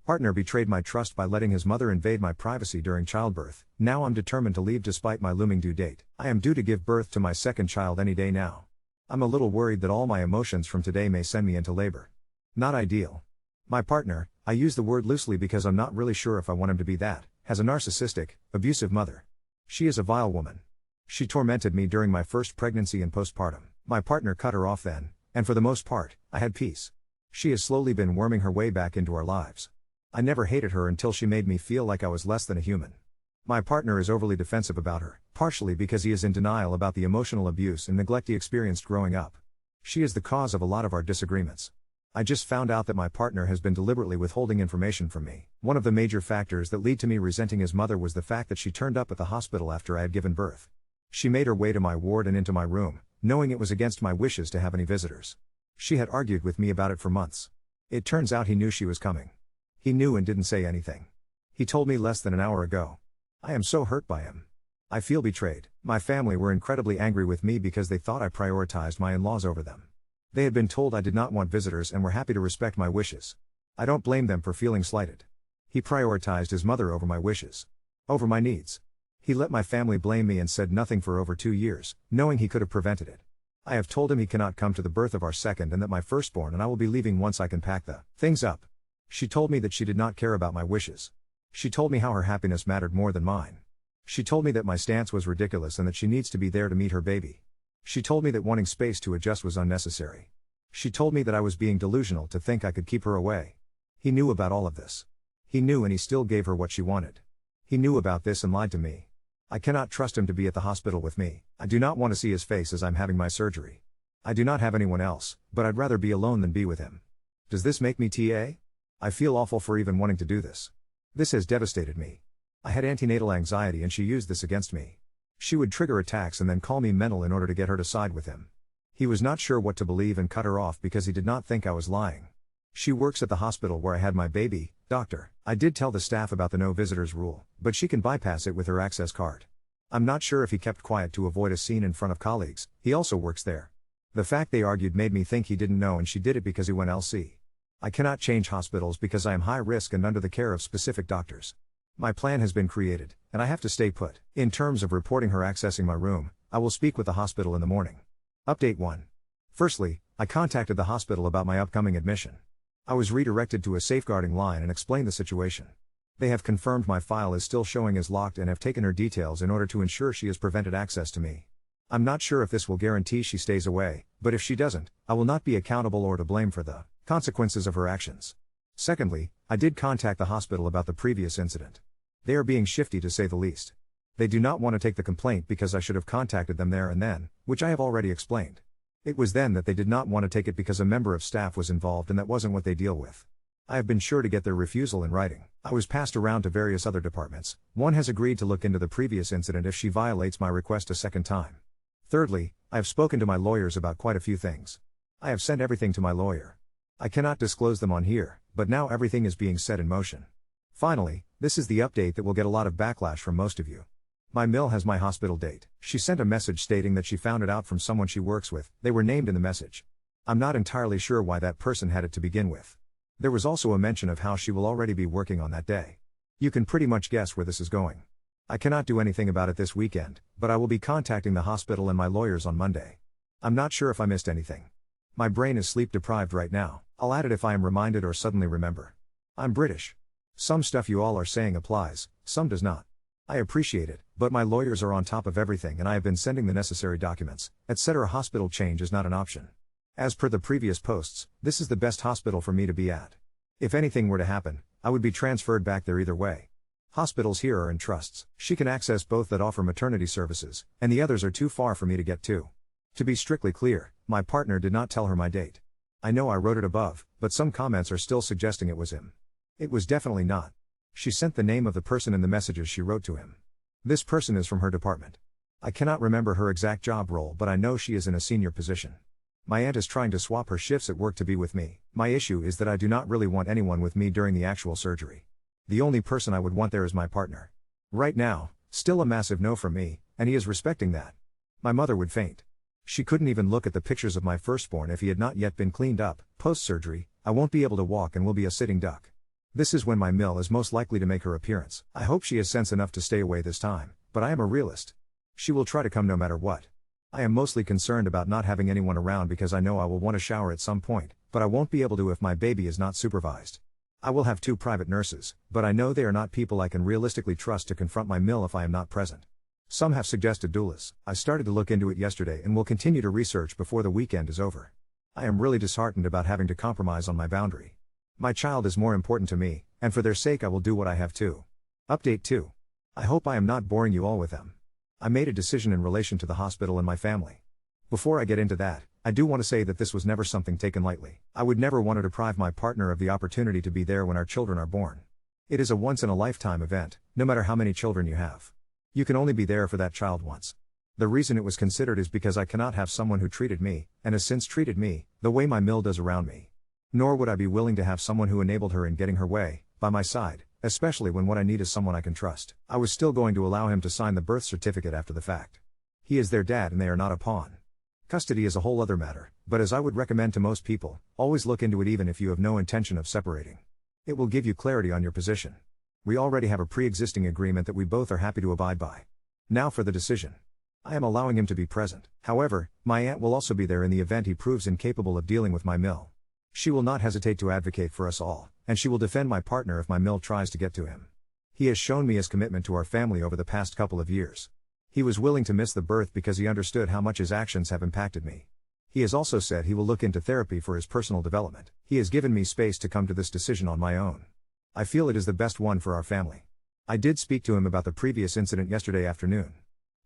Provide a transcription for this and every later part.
Partner betrayed my trust by letting his mother invade my privacy during childbirth. Now I'm determined to leave despite my looming due date. I am due to give birth to my second child any day now. I'm a little worried that all my emotions from today may send me into labor. Not ideal. My partner, I use the word loosely because I'm not really sure if I want him to be that, has a narcissistic, abusive mother. She is a vile woman. She tormented me during my first pregnancy and postpartum. My partner cut her off then, and for the most part, I had peace. She has slowly been worming her way back into our lives. I never hated her until she made me feel like I was less than a human. My partner is overly defensive about her, partially because he is in denial about the emotional abuse and neglect he experienced growing up. She is the cause of a lot of our disagreements. I just found out that my partner has been deliberately withholding information from me. One of the major factors that lead to me resenting his mother was the fact that she turned up at the hospital after I had given birth. She made her way to my ward and into my room, knowing it was against my wishes to have any visitors. She had argued with me about it for months. It turns out he knew she was coming. He knew and didn't say anything. He told me less than an hour ago. I am so hurt by him. I feel betrayed. My family were incredibly angry with me because they thought I prioritized my in-laws over them. They had been told I did not want visitors and were happy to respect my wishes. I don't blame them for feeling slighted. He prioritized his mother over my wishes. Over my needs. He let my family blame me and said nothing for over 2 years, knowing he could have prevented it. I have told him he cannot come to the birth of our second and that my firstborn and I will be leaving once I can pack the things up. She told me that she did not care about my wishes. She told me how her happiness mattered more than mine. She told me that my stance was ridiculous and that she needs to be there to meet her baby. She told me that wanting space to adjust was unnecessary. She told me that I was being delusional to think I could keep her away. He knew about all of this. He knew and he still gave her what she wanted. He knew about this and lied to me. I cannot trust him to be at the hospital with me. I do not want to see his face as I'm having my surgery. I do not have anyone else, but I'd rather be alone than be with him. Does this make me TA? I feel awful for even wanting to do this. This has devastated me. I had antenatal anxiety and she used this against me. She would trigger attacks and then call me mental in order to get her to side with him. He was not sure what to believe and cut her off because he did not think I was lying. She works at the hospital where I had my baby, doctor. I did tell the staff about the no visitors rule, but she can bypass it with her access card. I'm not sure if he kept quiet to avoid a scene in front of colleagues. He also works there. The fact they argued made me think he didn't know and she did it because he went LC. I cannot change hospitals because I am high risk and under the care of specific doctors. My plan has been created, and I have to stay put. In terms of reporting her accessing my room, I will speak with the hospital in the morning. Update 1. Firstly, I contacted the hospital about my upcoming admission. I was redirected to a safeguarding line and explained the situation. They have confirmed my file is still showing as locked and have taken her details in order to ensure she has prevented access to me. I'm not sure if this will guarantee she stays away, but if she doesn't, I will not be accountable or to blame for the consequences of her actions. Secondly, I did contact the hospital about the previous incident. They are being shifty to say the least. They do not want to take the complaint because I should have contacted them there and then, which I have already explained. It was then that they did not want to take it because a member of staff was involved and that wasn't what they deal with. I have been sure to get their refusal in writing. I was passed around to various other departments. One has agreed to look into the previous incident if she violates my request a second time. Thirdly, I have spoken to my lawyers about quite a few things. I have sent everything to my lawyer. I cannot disclose them on here, but now everything is being set in motion. Finally, this is the update that will get a lot of backlash from most of you. My mill has my hospital date. She sent a message stating that she found it out from someone she works with. They were named in the message. I'm not entirely sure why that person had it to begin with. There was also a mention of how she will already be working on that day. You can pretty much guess where this is going. I cannot do anything about it this weekend, but I will be contacting the hospital and my lawyers on Monday. I'm not sure if I missed anything. My brain is sleep deprived right now. I'll add it if I am reminded or suddenly remember. I'm British. Some stuff you all are saying applies, some does not. I appreciate it, but my lawyers are on top of everything and I have been sending the necessary documents, etc. Hospital change is not an option. As per the previous posts, this is the best hospital for me to be at. If anything were to happen, I would be transferred back there either way. Hospitals here are in trusts. She can access both that offer maternity services, and the others are too far for me to get to. To be strictly clear, my partner did not tell her my date. I know I wrote it above, but some comments are still suggesting it was him. It was definitely not. She sent the name of the person in the messages she wrote to him. This person is from her department. I cannot remember her exact job role, but I know she is in a senior position. My aunt is trying to swap her shifts at work to be with me. My issue is that I do not really want anyone with me during the actual surgery. The only person I would want there is my partner. Right now, still a massive no from me, and he is respecting that. My mother would faint. She couldn't even look at the pictures of my firstborn if he had not yet been cleaned up. Post-surgery, I won't be able to walk and will be a sitting duck. This is when my mill is most likely to make her appearance. I hope she has sense enough to stay away this time, but I am a realist. She will try to come no matter what. I am mostly concerned about not having anyone around because I know I will want to shower at some point, but I won't be able to if my baby is not supervised. I will have 2 private nurses, but I know they are not people I can realistically trust to confront my mill if I am not present. Some have suggested doulas. I started to look into it yesterday and will continue to research before the weekend is over. I am really disheartened about having to compromise on my boundary. My child is more important to me, and for their sake I will do what I have to. Update 2. I hope I am not boring you all with them. I made a decision in relation to the hospital and my family. Before I get into that, I do want to say that this was never something taken lightly. I would never want to deprive my partner of the opportunity to be there when our children are born. It is a once-in-a-lifetime event, no matter how many children you have. You can only be there for that child once. The reason it was considered is because I cannot have someone who treated me, and has since treated me, the way my mill does around me. Nor would I be willing to have someone who enabled her in getting her way, by my side, especially when what I need is someone I can trust. I was still going to allow him to sign the birth certificate after the fact. He is their dad and they are not a pawn. Custody is a whole other matter, but as I would recommend to most people, always look into it even if you have no intention of separating. It will give you clarity on your position. We already have a pre-existing agreement that we both are happy to abide by. Now for the decision. I am allowing him to be present. However, my aunt will also be there in the event he proves incapable of dealing with my mill. She will not hesitate to advocate for us all, and she will defend my partner if my mill tries to get to him. He has shown me his commitment to our family over the past couple of years. He was willing to miss the birth because he understood how much his actions have impacted me. He has also said he will look into therapy for his personal development. He has given me space to come to this decision on my own. I feel it is the best one for our family. I did speak to him about the previous incident yesterday afternoon.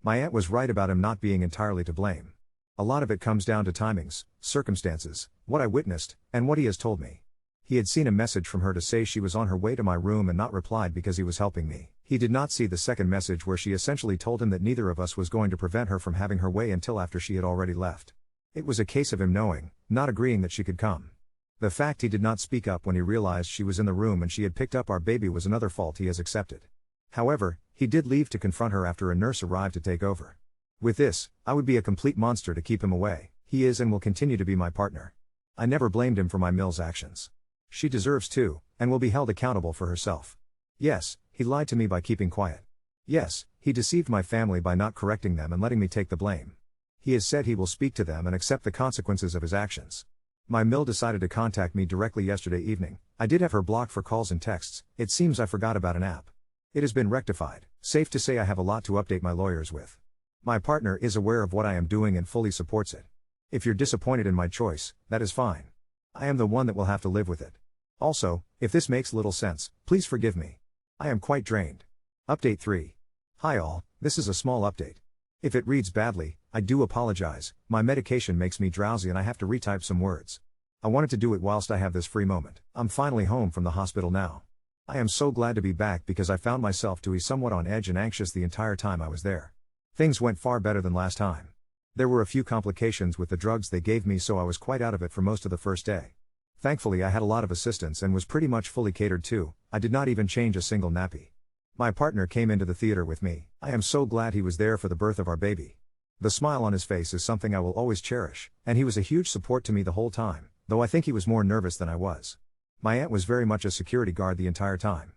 My aunt was right about him not being entirely to blame. A lot of it comes down to timings, circumstances, what I witnessed, and what he has told me. He had seen a message from her to say she was on her way to my room and not replied because he was helping me. He did not see the second message where she essentially told him that neither of us was going to prevent her from having her way until after she had already left. It was a case of him knowing, not agreeing that she could come. The fact he did not speak up when he realized she was in the room and she had picked up our baby was another fault he has accepted. However, he did leave to confront her after a nurse arrived to take over. With this, I would be a complete monster to keep him away. He is and will continue to be my partner. I never blamed him for my mill's actions. She deserves to, and will be held accountable for herself. Yes, he lied to me by keeping quiet. Yes, he deceived my family by not correcting them and letting me take the blame. He has said he will speak to them and accept the consequences of his actions. My mill decided to contact me directly yesterday evening. I did have her blocked for calls and texts. It seems I forgot about an app. It has been rectified. Safe to say I have a lot to update my lawyers with. My partner is aware of what I am doing and fully supports it. If you're disappointed in my choice, that is fine. I am the one that will have to live with it. Also, if this makes little sense, please forgive me. I am quite drained. Update 3. Hi all, this is a small update. If it reads badly, I do apologize. My medication makes me drowsy and I have to retype some words. I wanted to do it whilst I have this free moment. I'm finally home from the hospital now. I am so glad to be back because I found myself to be somewhat on edge and anxious the entire time I was there. Things went far better than last time. There were a few complications with the drugs they gave me, so I was quite out of it for most of the first day. Thankfully I had a lot of assistance and was pretty much fully catered to. I did not even change a single nappy. My partner came into the theater with me. I am so glad he was there for the birth of our baby. The smile on his face is something I will always cherish, and he was a huge support to me the whole time, though I think he was more nervous than I was. My aunt was very much a security guard the entire time.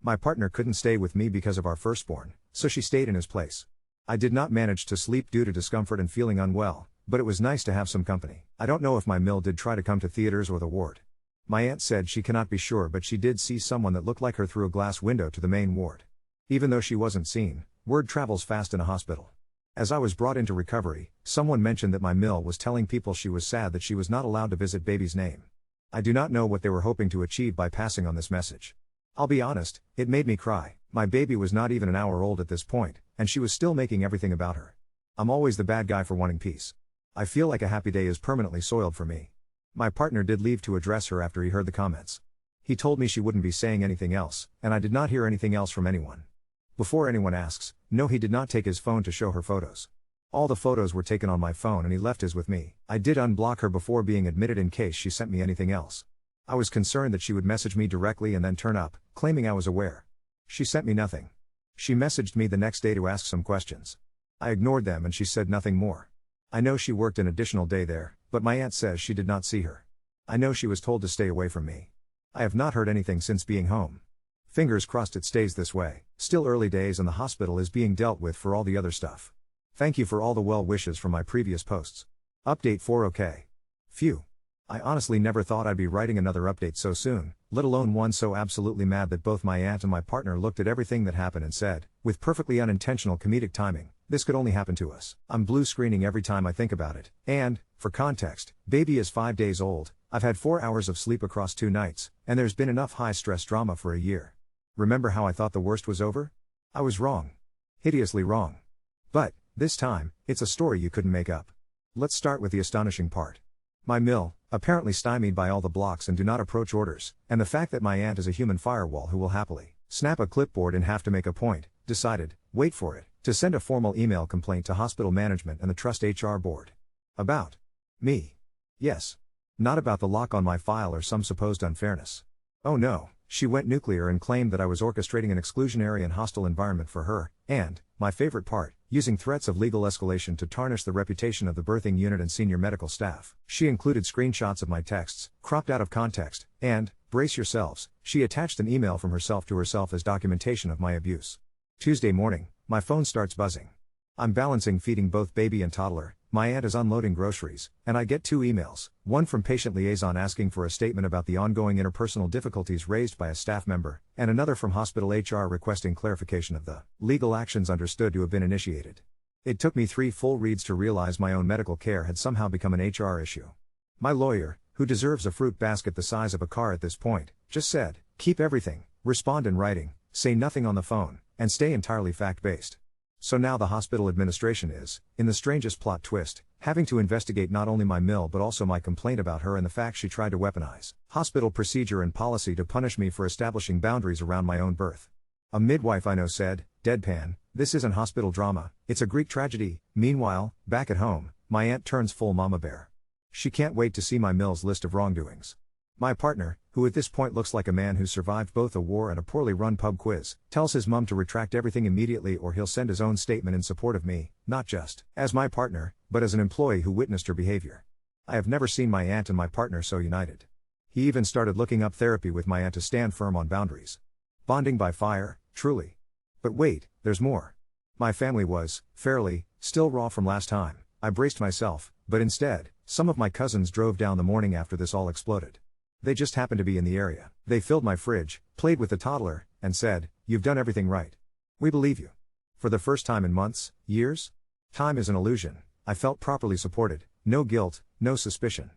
My partner couldn't stay with me because of our firstborn, so she stayed in his place. I did not manage to sleep due to discomfort and feeling unwell, but it was nice to have some company. I don't know if my mill did try to come to theaters or the ward. My aunt said she cannot be sure, but she did see someone that looked like her through a glass window to the main ward. Even though she wasn't seen, word travels fast in a hospital. As I was brought into recovery, someone mentioned that my mill was telling people she was sad that she was not allowed to visit baby's name. I do not know what they were hoping to achieve by passing on this message. I'll be honest, it made me cry. My baby was not even an hour old at this point, and she was still making everything about her. I'm always the bad guy for wanting peace. I feel like a happy day is permanently soiled for me. My partner did leave to address her after he heard the comments. He told me she wouldn't be saying anything else, and I did not hear anything else from anyone. Before anyone asks, no, he did not take his phone to show her photos. All the photos were taken on my phone and he left his with me. I did unblock her before being admitted in case she sent me anything else. I was concerned that she would message me directly and then turn up, claiming I was aware. She sent me nothing. She messaged me the next day to ask some questions. I ignored them and she said nothing more. I know she worked an additional day there, but my aunt says she did not see her. I know she was told to stay away from me. I have not heard anything since being home. Fingers crossed it stays this way. Still early days and the hospital is being dealt with for all the other stuff. Thank you for all the well wishes from my previous posts. Update 4 OK. Phew. I honestly never thought I'd be writing another update so soon, let alone one so absolutely mad that both my aunt and my partner looked at everything that happened and said, with perfectly unintentional comedic timing, this could only happen to us. I'm blue screening every time I think about it. And, for context, baby is 5 days old, I've had 4 hours of sleep across 2 nights, and there's been enough high-stress drama for a year. Remember how I thought the worst was over? I was wrong. Hideously wrong. But, this time, it's a story you couldn't make up. Let's start with the astonishing part. My mill, apparently stymied by all the blocks and do not approach orders, and the fact that my aunt is a human firewall who will happily snap a clipboard in half to make a point, decided, wait for it, to send a formal email complaint to hospital management and the trust HR board. About me. Yes. Not about the lock on my file or some supposed unfairness. Oh no, she went nuclear and claimed that I was orchestrating an exclusionary and hostile environment for her, and, my favorite part, using threats of legal escalation to tarnish the reputation of the birthing unit and senior medical staff. She included screenshots of my texts, cropped out of context, and, brace yourselves, she attached an email from herself to herself as documentation of my abuse. Tuesday morning, my phone starts buzzing. I'm balancing feeding both baby and toddler, my aunt is unloading groceries, and I get 2 emails, one from patient liaison asking for a statement about the ongoing interpersonal difficulties raised by a staff member, and another from hospital HR requesting clarification of the legal actions understood to have been initiated. It took me 3 full reads to realize my own medical care had somehow become an HR issue. My lawyer, who deserves a fruit basket the size of a car at this point, just said, keep everything, respond in writing, say nothing on the phone, and stay entirely fact-based. So now the hospital administration is, in the strangest plot twist, having to investigate not only my mill but also my complaint about her and the fact she tried to weaponize hospital procedure and policy to punish me for establishing boundaries around my own birth. A midwife I know said, deadpan, this isn't hospital drama, it's a Greek tragedy. Meanwhile, back at home, my aunt turns full mama bear. She can't wait to see my mill's list of wrongdoings. My partner, who at this point looks like a man who survived both a war and a poorly run pub quiz, tells his mum to retract everything immediately or he'll send his own statement in support of me, not just as my partner, but as an employee who witnessed her behavior. I have never seen my aunt and my partner so united. He even started looking up therapy with my aunt to stand firm on boundaries. Bonding by fire, truly. But wait, there's more. My family was, fairly, still raw from last time. I braced myself, but instead, some of my cousins drove down the morning after this all exploded. They just happened to be in the area. They filled my fridge, played with the toddler, and said, you've done everything right. We believe you. For the first time in months, years? Time is an illusion. I felt properly supported, no guilt, no suspicion.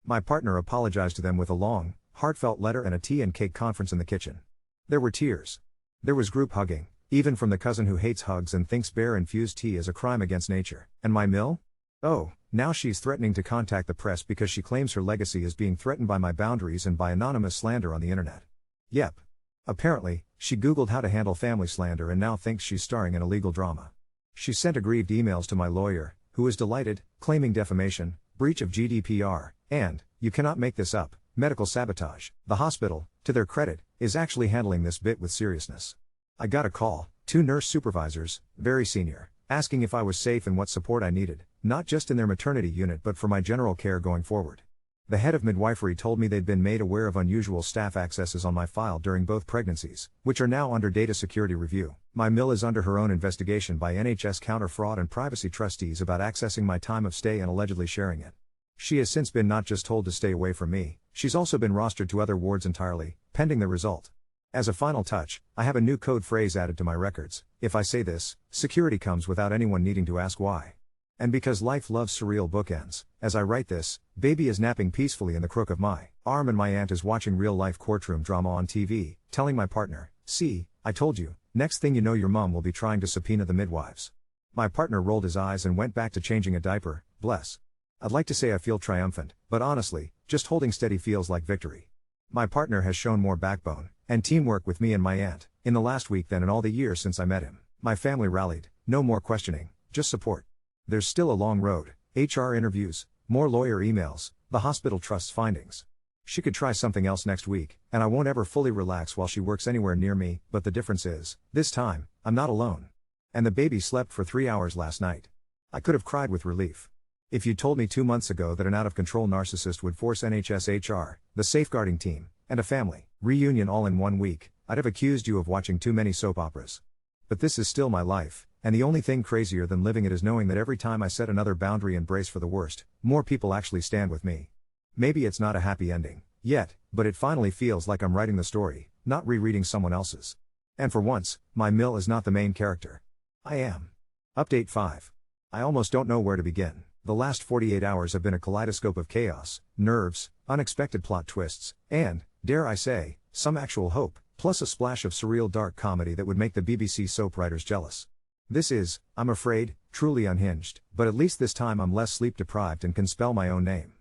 My partner apologized to them with a long, heartfelt letter and a tea and cake conference in the kitchen. There were tears. There was group hugging, even from the cousin who hates hugs and thinks bear-infused tea is a crime against nature. And my mill? Oh, now she's threatening to contact the press because she claims her legacy is being threatened by my boundaries and by anonymous slander on the internet. Yep. Apparently, she Googled how to handle family slander and now thinks she's starring in a legal drama. She sent aggrieved emails to my lawyer, who is delighted, claiming defamation, breach of GDPR, and, you cannot make this up, medical sabotage. The hospital, to their credit, is actually handling this bit with seriousness. I got a call, 2 nurse supervisors, very senior, asking if I was safe and what support I needed, not just in their maternity unit but for my general care going forward. The head of midwifery told me they'd been made aware of unusual staff accesses on my file during both pregnancies, which are now under data security review. My mill is under her own investigation by NHS counter-fraud and privacy trustees about accessing my time of stay and allegedly sharing it. She has since been not just told to stay away from me, she's also been rostered to other wards entirely, pending the result. As a final touch, I have a new code phrase added to my records. If I say this, security comes without anyone needing to ask why. And because life loves surreal bookends, as I write this, baby is napping peacefully in the crook of my arm and my aunt is watching real-life courtroom drama on TV, telling my partner, see, I told you, next thing you know your mum will be trying to subpoena the midwives. My partner rolled his eyes and went back to changing a diaper, bless. I'd like to say I feel triumphant, but honestly, just holding steady feels like victory. My partner has shown more backbone and teamwork with me and my aunt in the last week than in all the years since I met him. My family rallied, no more questioning, just support. There's still a long road, HR interviews, more lawyer emails, the hospital trust's findings. She could try something else next week, and I won't ever fully relax while she works anywhere near me, but the difference is, this time, I'm not alone. And the baby slept for 3 hours last night. I could have cried with relief. If you told me 2 months ago that an out-of-control narcissist would force NHS HR, the safeguarding team, and a family reunion all in 1 week. I'd have accused you of watching too many soap operas. But this is still my life, and the only thing crazier than living it is knowing that every time I set another boundary and brace for the worst, more people actually stand with me. Maybe it's not a happy ending yet, but it finally feels like I'm writing the story, not rereading someone else's. And for once, my Mill is not the main character. I am. Update 5. I almost don't know where to begin. The last 48 hours have been a kaleidoscope of chaos, nerves, unexpected plot twists, and, dare I say, some actual hope, plus a splash of surreal dark comedy that would make the BBC soap writers jealous. This is, I'm afraid, truly unhinged, but at least this time I'm less sleep deprived and can spell my own name.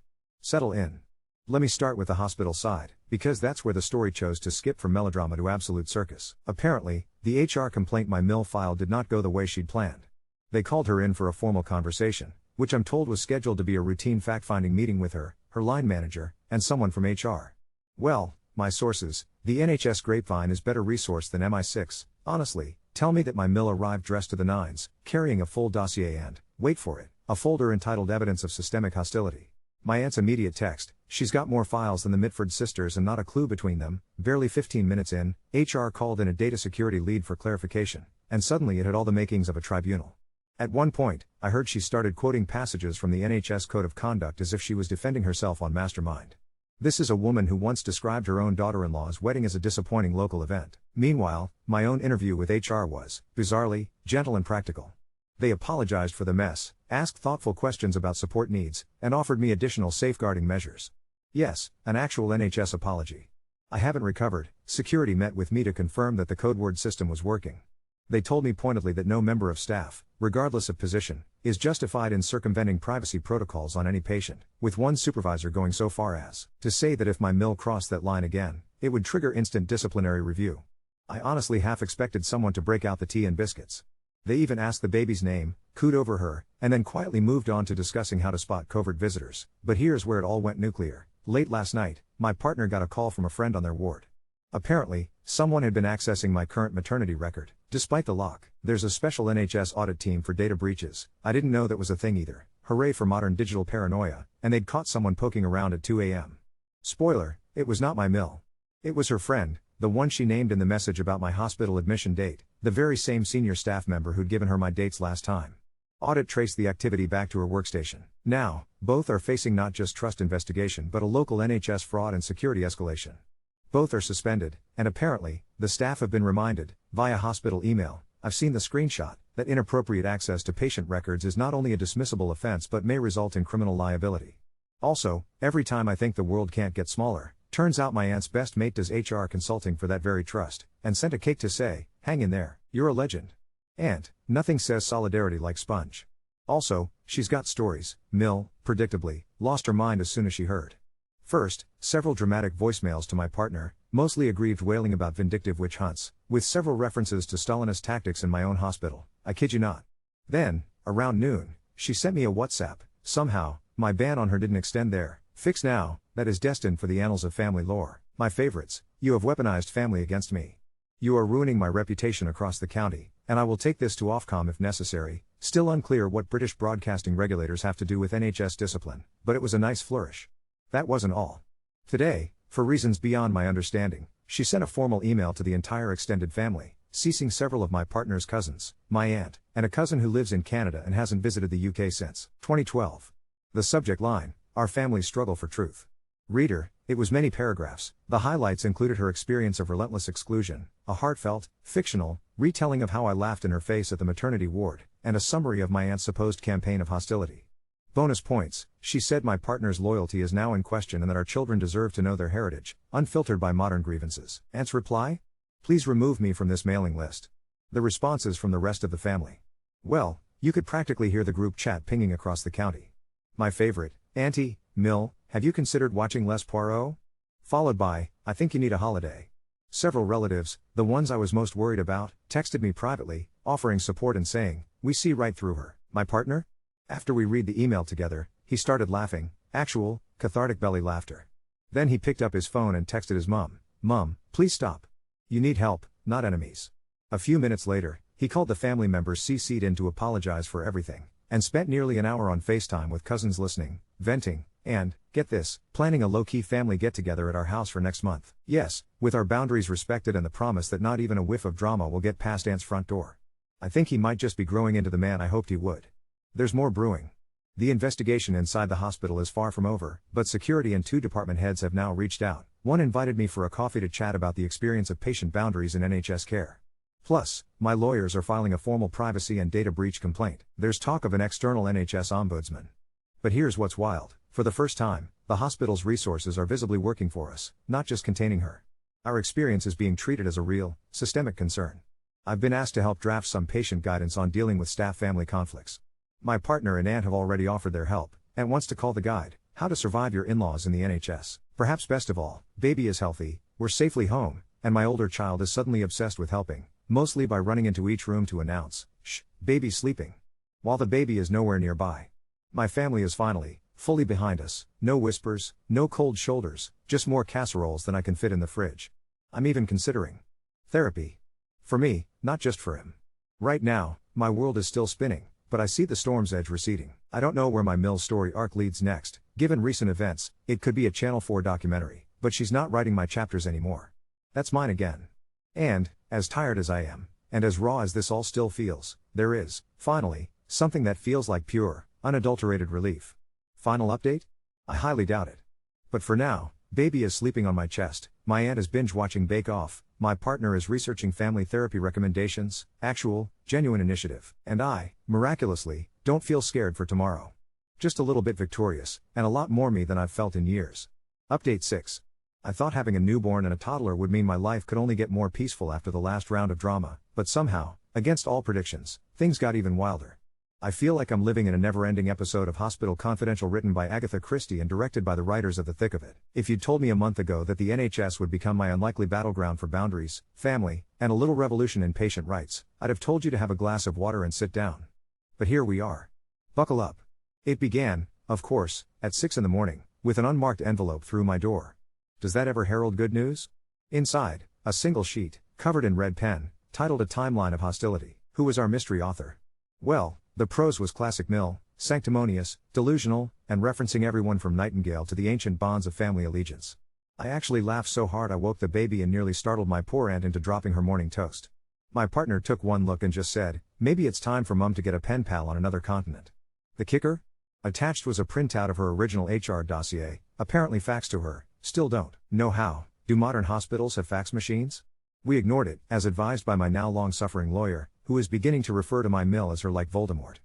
Settle in. Let me start with the hospital side, because that's where the story chose to skip from melodrama to absolute circus. Apparently, the HR complaint my Mill filed did not go the way she'd planned. They called her in for a formal conversation, which I'm told was scheduled to be a routine fact-finding meeting with her line manager, and someone from HR. Well, my sources, the NHS grapevine is better resourced than MI6, honestly, tell me that my Mill arrived dressed to the nines, carrying a full dossier and, wait for it, a folder entitled Evidence of Systemic Hostility. My aunt's immediate text, she's got more files than the Mitford sisters and not a clue between them. Barely 15 minutes in, HR called in a data security lead for clarification, and suddenly it had all the makings of a tribunal. At one point, I heard she started quoting passages from the NHS Code of Conduct as if she was defending herself on Mastermind. This is a woman who once described her own daughter-in-law's wedding as a disappointing local event. Meanwhile, my own interview with HR was, bizarrely, gentle and practical. They apologized for the mess, asked thoughtful questions about support needs, and offered me additional safeguarding measures. Yes, an actual NHS apology. I haven't recovered. Security met with me to confirm that the code word system was working. They told me pointedly that no member of staff, regardless of position, is justified in circumventing privacy protocols on any patient, with one supervisor going so far as to say that if my Mill crossed that line again, it would trigger instant disciplinary review. I honestly half expected someone to break out the tea and biscuits. They even asked the baby's name, cooed over her, and then quietly moved on to discussing how to spot covert visitors. But here's where it all went nuclear. Late last night, my partner got a call from a friend on their ward. Apparently, someone had been accessing my current maternity record, despite the lock. There's a special NHS audit team for data breaches. I didn't know that was a thing either. Hooray for modern digital paranoia, and they'd caught someone poking around at 2 a.m. Spoiler, it was not my Mill. It was her friend, the one she named in the message about my hospital admission date, the very same senior staff member who'd given her my dates last time. Audit traced the activity back to her workstation. Now, both are facing not just trust investigation but a local NHS fraud and security escalation. Both are suspended, and apparently, the staff have been reminded, via hospital email, I've seen the screenshot, that inappropriate access to patient records is not only a dismissible offense but may result in criminal liability. Also, every time I think the world can't get smaller, turns out my aunt's best mate does HR consulting for that very trust, and sent a cake to say, hang in there, you're a legend. Aunt, nothing says solidarity like sponge. Also, she's got stories. Mill, predictably, lost her mind as soon as she heard. First, several dramatic voicemails to my partner, mostly aggrieved wailing about vindictive witch hunts, with several references to Stalinist tactics in my own hospital, I kid you not. Then, around noon, she sent me a WhatsApp. Somehow, my ban on her didn't extend there. Fix now, that is destined for the annals of family lore. My favorites, you have weaponized family against me. You are ruining my reputation across the county, and I will take this to Ofcom if necessary. Still unclear what British broadcasting regulators have to do with NHS discipline, but it was a nice flourish. That wasn't all. Today, for reasons beyond my understanding, she sent a formal email to the entire extended family, ceasing several of my partner's cousins, my aunt, and a cousin who lives in Canada and hasn't visited the UK since 2012. The subject line, our family's struggle for truth. Reader, it was many paragraphs. The highlights included her experience of relentless exclusion, a heartfelt, fictional, retelling of how I laughed in her face at the maternity ward, and a summary of my aunt's supposed campaign of hostility. Bonus points, she said my partner's loyalty is now in question and that our children deserve to know their heritage, unfiltered by modern grievances. Aunt's reply? Please remove me from this mailing list. The responses from the rest of the family. Well, you could practically hear the group chat pinging across the county. My favorite, Auntie, Mill, have you considered watching Les Poirot? Followed by, I think you need a holiday. Several relatives, the ones I was most worried about, texted me privately, offering support and saying, we see right through her. My partner? After we read the email together, he started laughing, actual, cathartic belly laughter. Then he picked up his phone and texted his mum, Mum, please stop. You need help, not enemies. A few minutes later, he called the family members CC'd in to apologize for everything, and spent nearly an hour on FaceTime with cousins listening, venting, And, get this, planning a low-key family get-together at our house for next month. Yes, with our boundaries respected and the promise that not even a whiff of drama will get past Aunt's front door. I think he might just be growing into the man I hoped he would. There's more brewing. The investigation inside the hospital is far from over, but security and 2 department heads have now reached out. One invited me for a coffee to chat about the experience of patient boundaries in NHS care. Plus, my lawyers are filing a formal privacy and data breach complaint. There's talk of an external NHS ombudsman. But here's what's wild. For the first time, the hospital's resources are visibly working for us, not just containing her. Our experience is being treated as a real, systemic concern. I've been asked to help draft some patient guidance on dealing with staff-family conflicts. My partner and aunt have already offered their help, and wants to call the guide, How to Survive Your In-Laws in the NHS. Perhaps best of all, baby is healthy, we're safely home, and my older child is suddenly obsessed with helping, mostly by running into each room to announce, "Shh, baby's sleeping," while the baby is nowhere nearby. My family is finally, fully behind us, no whispers, no cold shoulders, just more casseroles than I can fit in the fridge. I'm even considering therapy. For me, not just for him. Right now, my world is still spinning, but I see the storm's edge receding. I don't know where my Mill story arc leads next. Given recent events, it could be a Channel 4 documentary, but she's not writing my chapters anymore. That's mine again. And, as tired as I am, and as raw as this all still feels, there is, finally, something that feels like pure, unadulterated relief. Final update? I highly doubt it. But for now, baby is sleeping on my chest, my aunt is binge-watching Bake Off, my partner is researching family therapy recommendations, actual, genuine initiative, and I, miraculously, don't feel scared for tomorrow. Just a little bit victorious, and a lot more me than I've felt in years. Update 6. I thought having a newborn and a toddler would mean my life could only get more peaceful after the last round of drama, but somehow, against all predictions, things got even wilder. I feel like I'm living in a never-ending episode of Hospital Confidential written by Agatha Christie and directed by the writers of The Thick of It. If you'd told me a month ago that the NHS would become my unlikely battleground for boundaries, family, and a little revolution in patient rights, I'd have told you to have a glass of water and sit down. But here we are. Buckle up. It began, of course, at 6 in the morning, with an unmarked envelope through my door. Does that ever herald good news? Inside, a single sheet, covered in red pen, titled A Timeline of Hostility. Who was our mystery author? Well, the prose was classic Mill, sanctimonious, delusional, and referencing everyone from Nightingale to the ancient bonds of family allegiance. I actually laughed so hard I woke the baby and nearly startled my poor aunt into dropping her morning toast. My partner took one look and just said, "Maybe it's time for Mum to get a pen pal on another continent." The kicker? Attached was a printout of her original HR dossier, apparently faxed to her. Still don't know how. Do modern hospitals have fax machines? We ignored it, as advised by my now long-suffering lawyer, who is beginning to refer to my Mill as her like Voldemort.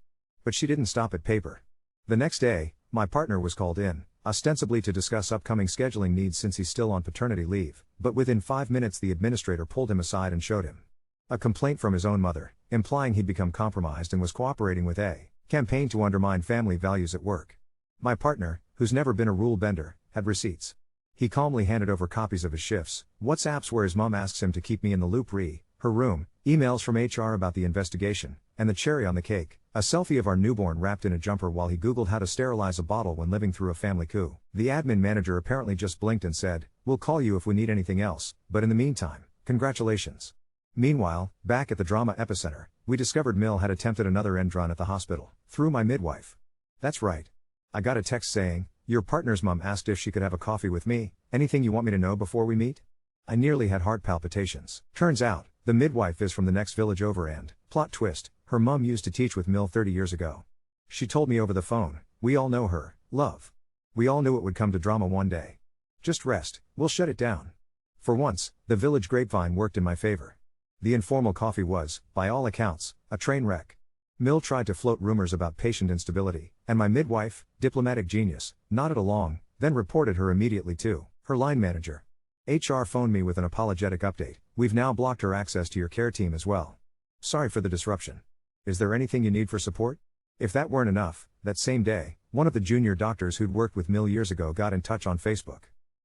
But she didn't stop at paper. The next day, my partner was called in, ostensibly to discuss upcoming scheduling needs since he's still on paternity leave, but within 5 minutes the administrator pulled him aside and showed him a complaint from his own mother, implying he'd become compromised and was cooperating with a campaign to undermine family values at work. My partner, who's never been a rule bender, had receipts. He calmly handed over copies of his shifts, WhatsApps where his mom asks him to keep me in the loop her room, emails from HR about the investigation, and the cherry on the cake, a selfie of our newborn wrapped in a jumper while he Googled how to sterilize a bottle when living through a family coup. The admin manager apparently just blinked and said, "We'll call you if we need anything else, but in the meantime, congratulations." Meanwhile, back at the drama epicenter, we discovered Mill had attempted another end run at the hospital, through my midwife. That's right. I got a text saying, "Your partner's mom asked if she could have a coffee with me, anything you want me to know before we meet?" I nearly had heart palpitations. Turns out, the midwife is from the next village over and, plot twist, her mom used to teach with Mill 30 years ago. She told me over the phone, "We all know her, love. We all knew it would come to drama one day. Just rest, we'll shut it down." For once, the village grapevine worked in my favor. The informal coffee was, by all accounts, a train wreck. Mill tried to float rumors about patient instability, and my midwife, diplomatic genius, nodded along, then reported her immediately to her line manager. HR phoned me with an apologetic update. "We've now blocked her access to your care team as well. Sorry for the disruption. Is there anything you need for support?" If that weren't enough, that same day, one of the junior doctors who'd worked with Mill years ago got in touch on Facebook.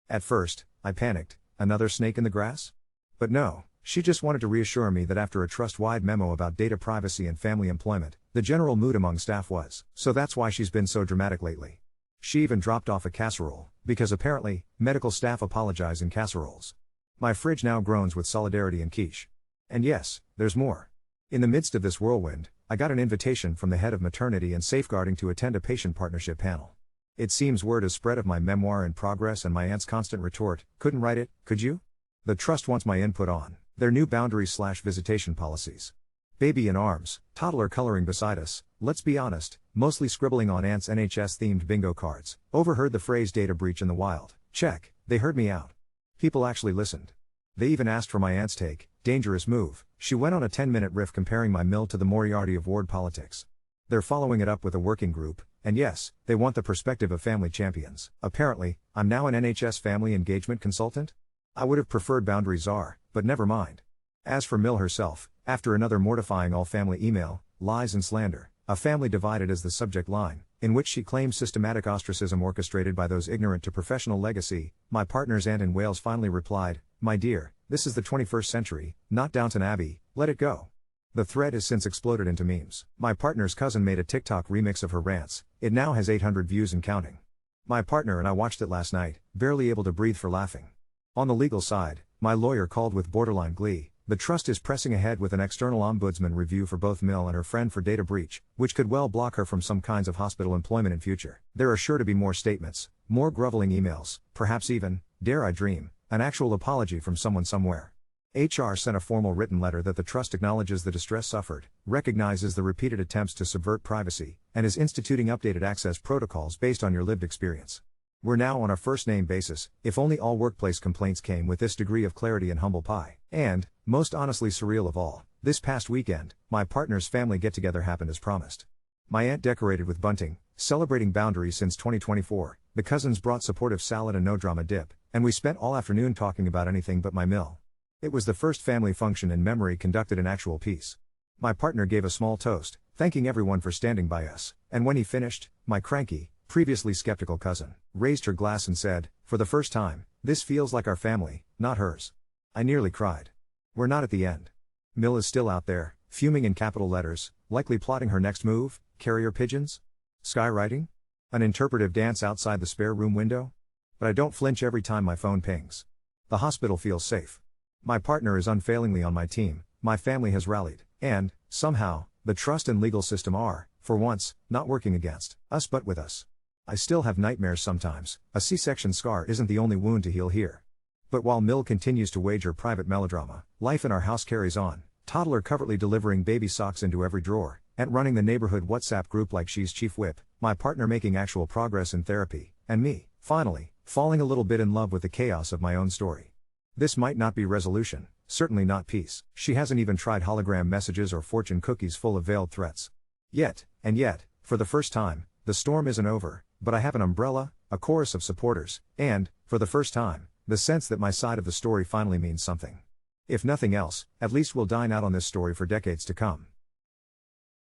At first, I panicked. Another snake in the grass? But no. She just wanted to reassure me that after a trust-wide memo about data privacy and family employment, the general mood among staff was. So that's why she's been so dramatic lately. She even dropped off a casserole, because apparently, medical staff apologize in casseroles. My fridge now groans with solidarity and quiche. And yes, there's more. In the midst of this whirlwind, I got an invitation from the head of maternity and safeguarding to attend a patient partnership panel. It seems word has spread of my memoir in progress and my aunt's constant retort, couldn't write it, could you? The trust wants my input on their new boundaries/visitation policies. Baby in arms, toddler coloring beside us, let's be honest, mostly scribbling on aunt's NHS-themed bingo cards. Overheard the phrase data breach in the wild. Check, they heard me out. People actually listened. They even asked for my aunt's take, dangerous move. She went on a 10-minute riff comparing my mill to the Moriarty of ward politics. They're following it up with a working group, and yes, they want the perspective of family champions. Apparently, I'm now an NHS family engagement consultant? I would have preferred boundaries are, but never mind. As for Mill herself, after another mortifying all-family email, lies and slander, a family divided as the subject line, in which she claims systematic ostracism orchestrated by those ignorant to professional legacy, my partner's aunt in Wales finally replied, "My dear, this is the 21st century, not Downton Abbey, let it go." The thread has since exploded into memes. My partner's cousin made a TikTok remix of her rants. It now has 800 views and counting. My partner and I watched it last night, barely able to breathe for laughing. On the legal side, my lawyer called with borderline glee. The trust is pressing ahead with an external ombudsman review for both Mill and her friend for data breach, which could well block her from some kinds of hospital employment in future. There are sure to be more statements, more groveling emails, perhaps even, dare I dream, an actual apology from someone somewhere. HR sent a formal written letter that the trust acknowledges the distress suffered, recognizes the repeated attempts to subvert privacy, and is instituting updated access protocols based on your lived experience. We're now on a first-name basis, if only all workplace complaints came with this degree of clarity and humble pie. And, most honestly surreal of all, this past weekend, my partner's family get-together happened as promised. My aunt decorated with bunting, celebrating boundaries since 2024, the cousins brought supportive salad and no-drama dip, and we spent all afternoon talking about anything but my mill. It was the first family function in memory conducted in actual peace. My partner gave a small toast, thanking everyone for standing by us, and when he finished, my cranky, previously skeptical cousin raised her glass and said, "For the first time, this feels like our family, not hers." I nearly cried. We're not at the end. Mill is still out there, fuming in capital letters, likely plotting her next move, carrier pigeons? Skywriting? An interpretive dance outside the spare room window? But I don't flinch every time my phone pings. The hospital feels safe. My partner is unfailingly on my team, my family has rallied, and, somehow, the trust and legal system are, for once, not working against us but with us. I still have nightmares sometimes. A C-section scar isn't the only wound to heal here. But while Mill continues to wage her private melodrama, life in our house carries on, toddler covertly delivering baby socks into every drawer, and running the neighborhood WhatsApp group like she's chief whip, my partner making actual progress in therapy, and me, finally, falling a little bit in love with the chaos of my own story. This might not be resolution, certainly not peace. She hasn't even tried hologram messages or fortune cookies full of veiled threats. Yet, and yet, for the first time, the storm isn't over, but I have an umbrella, a chorus of supporters, and, for the first time, the sense that my side of the story finally means something. If nothing else, at least we'll dine out on this story for decades to come.